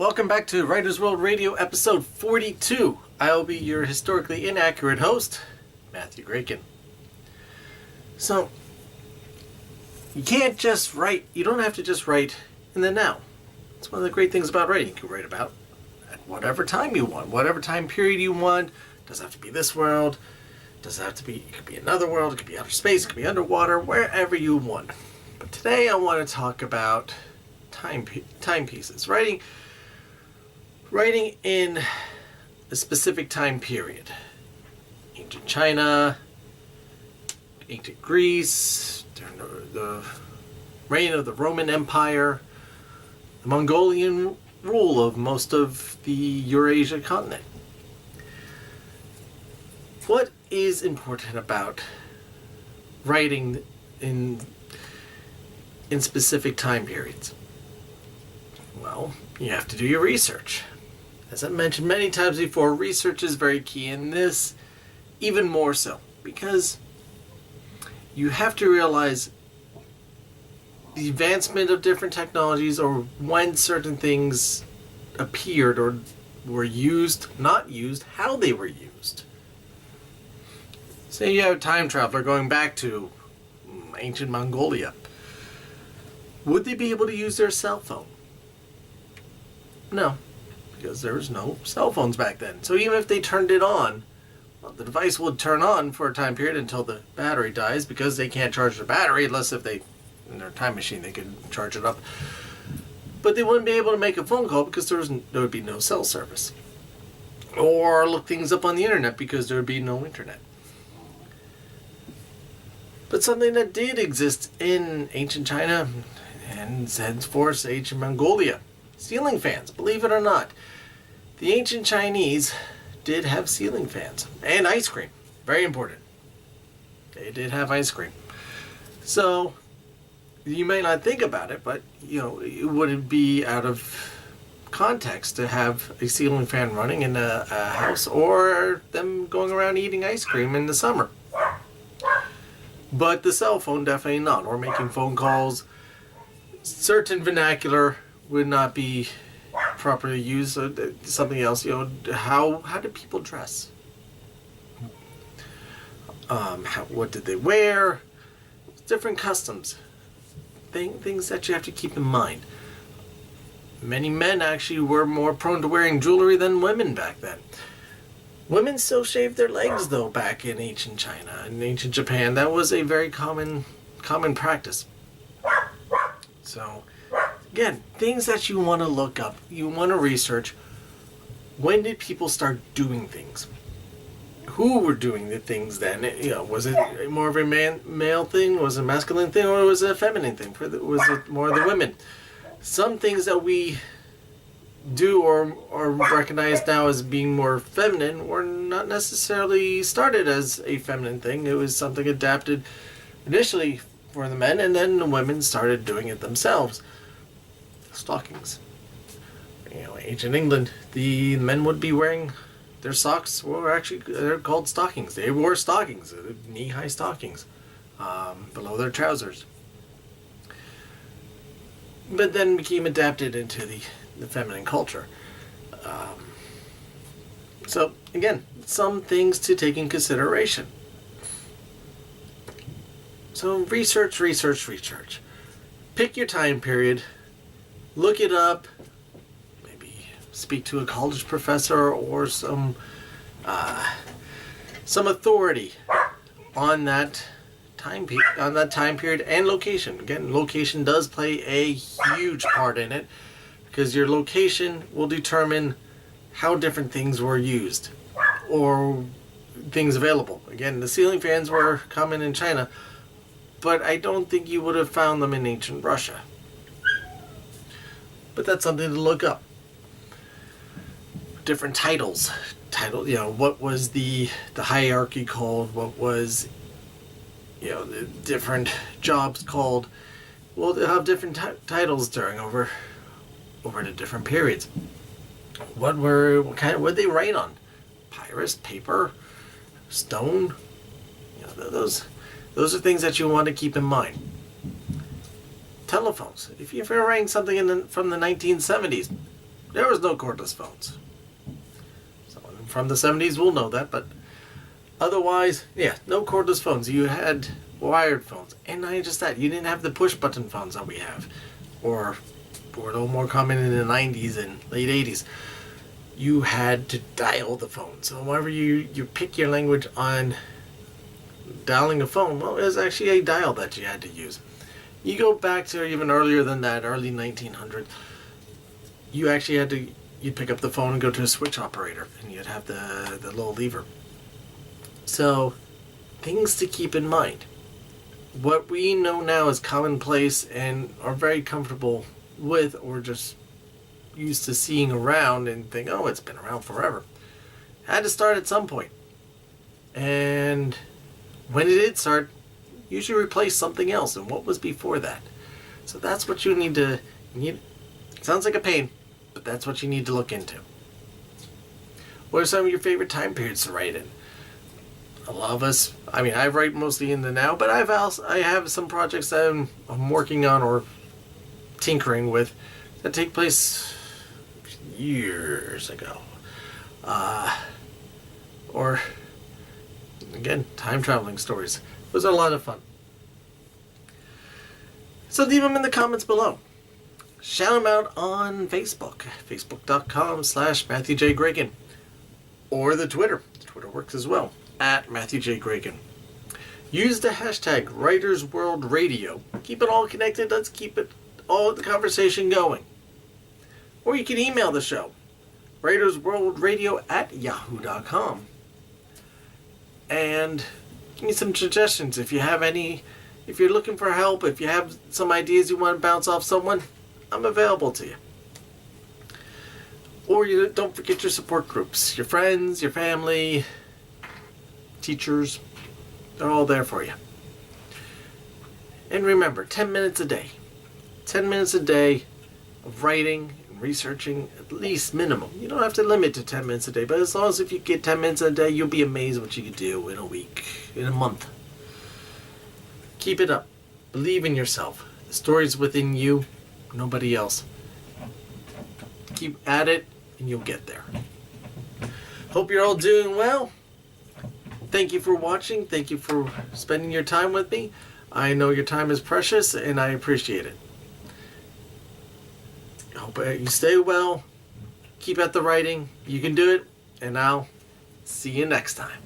Welcome back to Writers World Radio episode 42. I'll be your historically inaccurate host, Matthew Graken. So, you can't just write, you don't have to just write in the now. It's one of the great things about writing. You can write about at whatever time you want, whatever time period you want. It doesn't have to be this world. It doesn't have to be, it could be another world, it could be outer space, it could be underwater, wherever you want. But today I want to talk about timepieces. Writing in a specific time period. Ancient China, ancient Greece, during the reign of the Roman Empire, the Mongolian rule of most of the Eurasia continent. What is important about writing in specific time periods? Well, you have to do your research. As I've mentioned many times before, research is very key, and this even more so, because you have to realize the advancement of different technologies, or when certain things appeared or were used, not used, how they were used. Say you have a time traveler going back to ancient Mongolia. Would they be able to use their cell phone? No, because there was no cell phones back then. So even if they turned it on, well, the device would turn on for a time period until the battery dies, because they can't charge the battery unless if they, in their time machine, they could charge it up. But they wouldn't be able to make a phone call because there would be no cell service. Or look things up on the internet because there would be no internet. But something that did exist in ancient China and henceforth ancient Mongolia: ceiling fans. Believe it or not, the ancient Chinese did have ceiling fans and ice cream. Very important. They did have ice cream. So you may not think about it, but it wouldn't be out of context to have a ceiling fan running in a house, or them going around eating ice cream in the summer. But the cell phone, definitely not. Or making phone calls. Certain vernacular would not be properly used. Something else, how did people dress? What did they wear? Different customs. Things that you have to keep in mind. Many men actually were more prone to wearing jewelry than women back then. Women still shaved their legs, though, back in ancient China and ancient Japan. That was a very common practice. So, again, things that you want to look up, you want to research. When did people start doing things? Who were doing the things then? Was it more of a male thing? Was it a masculine thing? Or was it a feminine thing? Was it more of the women? Some things that we do or are recognized now as being more feminine were not necessarily started as a feminine thing. It was something adapted initially for the men, and then the women started doing it themselves. Stockings. Ancient England, the men would be wearing, their socks were actually, they're called stockings. They wore stockings, knee-high stockings, below their trousers. But then became adapted into the feminine culture. So, again, some things to take in consideration. So, research. Pick your time period. Look it up. Maybe speak to a college professor or some authority on that time period and location. Again, location does play a huge part in it, because your location will determine how different things were used or things available. Again, the ceiling fans were common in China, but I don't think you would have found them in ancient Russia. But that's something to look up. Different titles. What was the hierarchy called? What was the different jobs called? Well, they have different titles during over the different periods. What did they write on? Papyrus, paper, stone. Those are things that you want to keep in mind. Telephones. If you're writing something from the 1970s, There was no cordless phones. Someone from the 70s will know that, but otherwise, yeah, no cordless phones. You had wired phones. And not just that, you didn't have the push-button phones that we have. Or were a little more common in the 90s and late 80s. You had to dial the phone. So whenever you pick your language on dialing a phone, well, it was actually a dial that you had to use. You go back to even earlier than that, early 1900s, you actually had to, you'd pick up the phone and go to a switch operator, and you'd have the little lever. So, things to keep in mind. What we know now is commonplace and are very comfortable with, or just used to seeing around and think, oh, it's been around forever. Had to start at some point. And when it did start, usually replace something else. And what was before that? So that's what you need to... Sounds like a pain, but that's what you need to look into. What are some of your favorite time periods to write in? A lot of us, I mean, I write mostly in the now, but I have some projects that I'm working on or tinkering with that take place years ago. Or, again, time traveling stories. Those are a lot of fun. So leave them in the comments below. Shout them out on Facebook, facebook.com/Matthew J. Gragan. Or the Twitter. Twitter works as well, at Matthew J. Gragan. Use the hashtag WritersWorldRadio. Keep it all connected. Let's keep it all the conversation going. Or you can email the show, writersworldradio@yahoo.com. And give me some suggestions. If you have any, if you're looking for help, if you have some ideas you want to bounce off someone, I'm available to you. Or don't forget your support groups. Your friends, your family, teachers, they're all there for you. And remember, 10 minutes a day. 10 minutes a day of writing and researching, at least minimum. You don't have to limit to 10 minutes a day, but as long as if you get 10 minutes a day, you'll be amazed what you can do in a week, in a month. Keep it up. Believe in yourself. The story's within you, nobody else. Keep at it, and you'll get there. Hope you're all doing well. Thank you for watching. Thank you for spending your time with me. I know your time is precious, and I appreciate it. I hope you stay well. Keep at the writing. You can do it, and I'll see you next time.